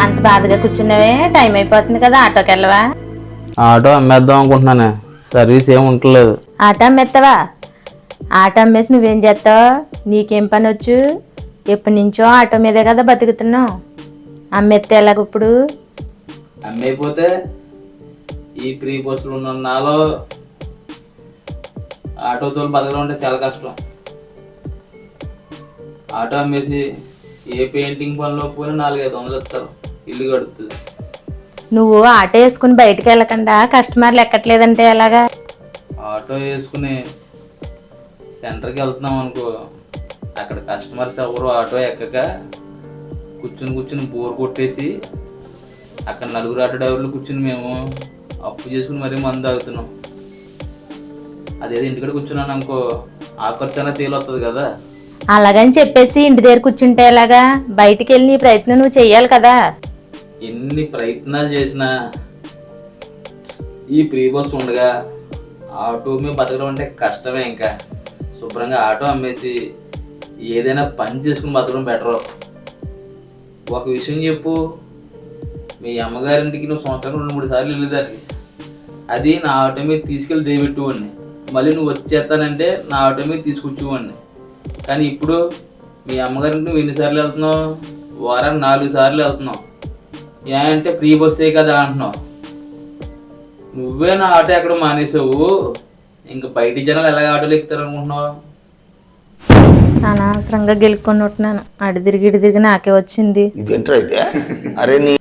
అంత బాధగా కూర్చున్నావే? టైం అయిపోతుంది కదా, ఆటోకి వెళ్ళవా? ఆటో అమ్మేద్దాం అనుకుంటున్నానే, సర్వీస్ ఏమి ఉండలేదు. ఆటో అమ్మేస్తావా? ఆటో అమ్మేసి నువ్వేం చేస్తావు? నీకేం పని వచ్చు? ఎప్పటి నుంచో ఆటో మీదే కదా బతుకుతున్నావు. అమ్మేస్తే ఎలాగ ఇప్పుడు? అమ్మేయిపోతే ఈ ఫ్రీ బస్సులు ఉన్న నాలో ఆటోతో బతకడం అంటే చాలా కష్టం. ఆటో అమ్మేసి ఏ పెయింటింగ్ పనిలో పోయినా 400-500 ఇస్తారు, ఇల్లు గడుపుతుంది. నువ్వు ఆటో వేసుకుని బయటకు వెళ్ళకుండా కస్టమర్లు ఎక్కట్లేదంటే ఎలాగా? ఆటో వేసుకుని సెంటర్కి వెళ్తున్నాం అనుకో, అక్కడ కస్టమర్స్ ఎవరు ఆటో ఎక్కక కూర్చుని బోర్ కొట్టేసి అక్కడ 4 ఆటో డ్రైవర్లు కూర్చుని మేము అప్పు చేసుకుని మరీ మందు తాగుతున్నాం. అదేదో ఇంటికాడ కూర్చున్నాను అనుకో, ఆ ఖర్చు అయినా తేలొస్తుంది కదా. అలాగని చెప్పేసి ఇంటి దగ్గర కూర్చుంటే ఎలాగా? బయటికి వెళ్ళి నీ ప్రయత్నం నువ్వు చెయ్యాలి కదా. ఎన్ని ప్రయత్నాలు చేసినా ఈ ఫ్రీ బస్ ఉండగా ఆటో మీద బతకడం అంటే కష్టమే. ఇంకా శుభ్రంగా ఆటో అమ్మేసి ఏదైనా పని చేసుకుని బతకడం బెటరు. ఒక విషయం చెప్పు, మీ అమ్మగారింటికి నువ్వు సంవత్సరం 2-3 సార్లు వెళ్ళేదాన్ని, అది నా ఆటో మీద తీసుకెళ్ళి దేబెట్టువాడిని. మళ్ళీ నువ్వు వచ్చేస్తానంటే నా ఆటో మీద తీసుకొచ్చేవాడిని. కానీ ఇప్పుడు మీ అమ్మగారింటి నువ్వు ఎన్నిసార్లు వెళ్తున్నావు? వారానికి 4 సార్లు వెళ్తున్నావు. ఏంటంటే ఫ్రీ బస్సే కదా అంటున్నావు. నువ్వే నా ఆటో ఎక్కడ మానేసావు, ఇంకా బయటి జనాలు ఎలాగ ఆటోలు ఎక్కుతారు అనుకుంటున్నావు? అనవసరంగా గెలుక్కొని ఉంటున్నాను. అడి తిరిగి నాకే వచ్చింది. ఇదేంట్రా ఇదే? అరే నీ